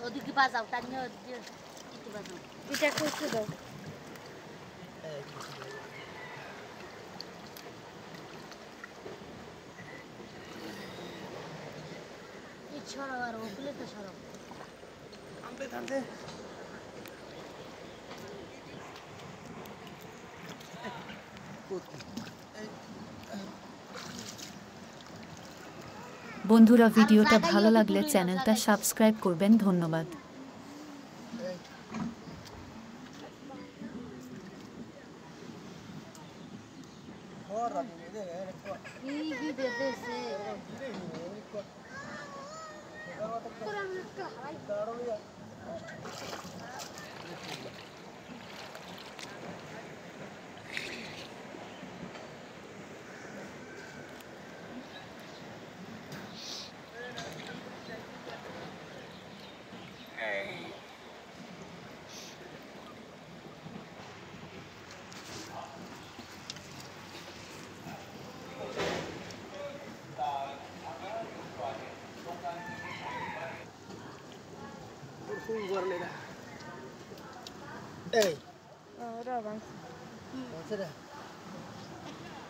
ওদিকে বাজাও টানি ওদিকে একটু বাজাও এটা করতে দাও এই ছড়াও আর ওগুলো তো ছড়াও আমবে টানতে বন্ধুরা ভিডিওটা ভালো লাগলে চ্যানেলটা সাবস্ক্রাইব করবেন ধন্যবাদ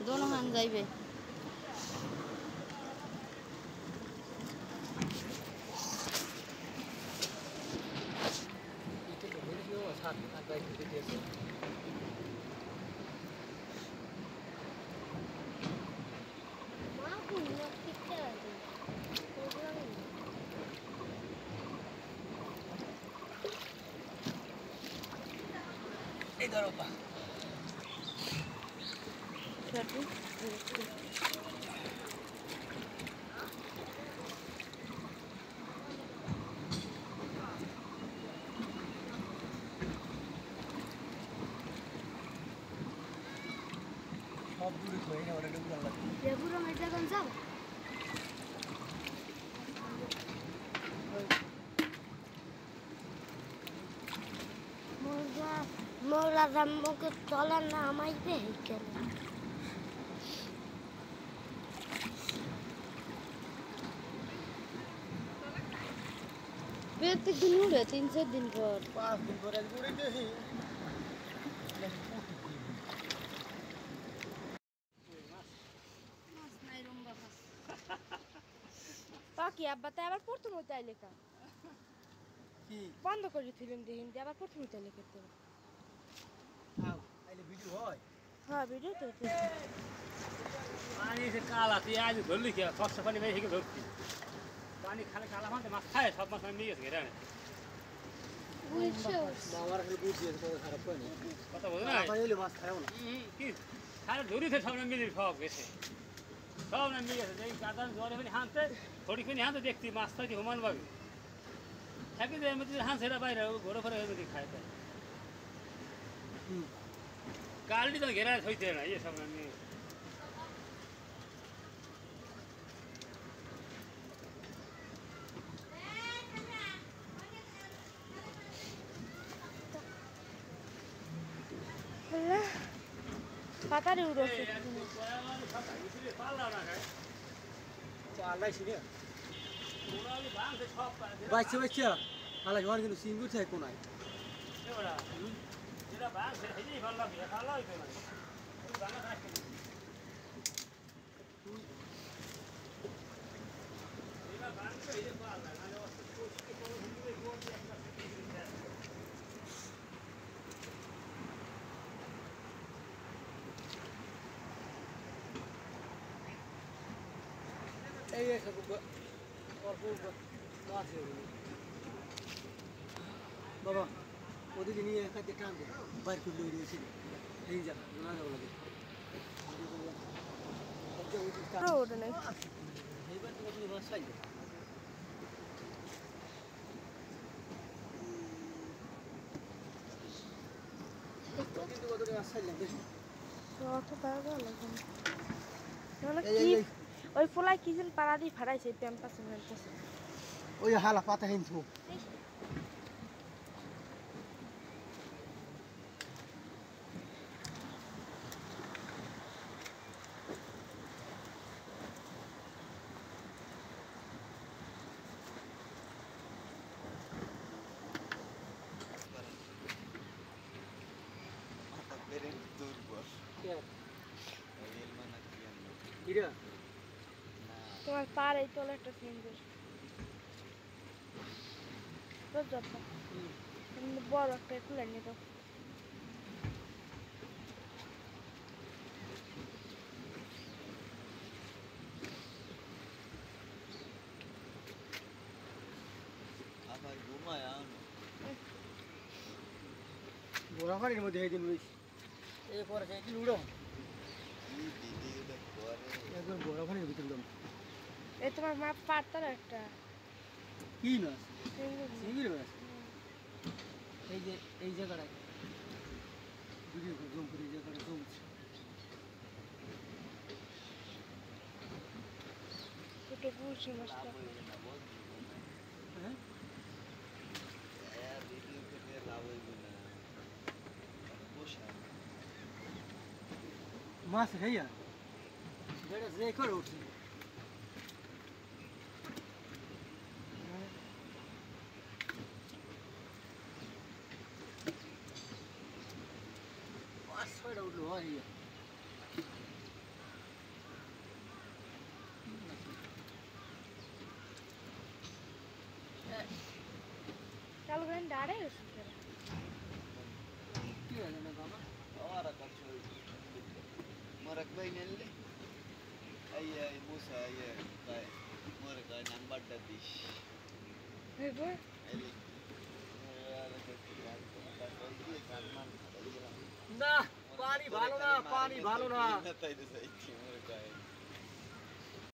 दोनों हाथ जाइबे এই ধরো বা সব দূরে হয়ে গেল ওটা ডুবে গেল পুরো মেটা কোন যাও মোরা জাম্মকে চলে না আমাইবে কেন প্রত্যেকদিন উড়ে 3-4 দিন পর 5 দিন পরে উড়ে গেছি বাকি আব্বা তাই আবার প্রথম হইতে আইলে কা কি বন্ধ করে ফিল্ম দেখিন আবার প্রথম হইতে আইলে করতে আও আইলে ভিডিও হয় হ্যাঁ ভিডিও তো पानी से काला थी आज धुल लिया फर्स्ट पानी में ही के धुलती पानी खाले काला मानते मस्त खाए सब मस्त मिल गए रे বাবার খালি বুঝ দিয়েছে কত খারাপ হয় না पता बोल ना পানি হলে মাছ খায়ও না कि खाले धुरी थे सब ने मिल फक गए सब ने मिल गए जे गादन जोरे पनि हानते थोड़ी पनि हानते देखती माछ त हुमान बाबी थाकी जे मत हान सेरा बाहिर घोडा फरे हेर्दै खाए त काल्डी त घेरा थइथे न ये सब ने পাতারে উড়ছে আল্লাহ ছিল বাচ্চা বাচ্চা আল্লাহ ঘর কিন্তু সিঙ্গুর চাই কোনায় এই বাবা ওদিকে নিয়ে একাতে টানবে বাইর করে লই রয়েছিল এই যা না যাবো লাগে ওটা নাই এইবার তো তুমি বাসাই কিন্তু কত বাসাই লাগে অত টাকা লাগে না কি ওই ফুলাই কি যেন পাড়া দিয়ে ফাড়াইছে প্যাম্পাস মেলতেছে ওই হালা পাতা হিনছু কিরা তোমার পার এই তোলে একটা সিঙ্গুর তোর যত বড় একটা খুলে নিয়ে দাও গোড়াখানির মধ্যে এই দিন রয়েছি এরপরে একদিন উড়ো একবার গোড়াখানির ভিতরে উড়াম এই তোমার মা পারতার একটা কি মাছ সিঙ্গুর চিংড়ি মাছ এই যে এই জায়গাটায় ভিডিও জুম করে এই জায়গাটা জমছে ছোট গুলশি মাছটা হ্যাঁ মাছ ভাইয়া যেটা যে করে উঠছে মাছ ছয়টা উঠলো ভাইয়া চালু করেন দাঁড়ে গেছে কি হয়েছে না বাবা مرك بين اللي اي موسى اي باي مرك نمبر دديش এবার اللي না পানি ভালো না পানি ভালো না তাই তো সাইছি مرك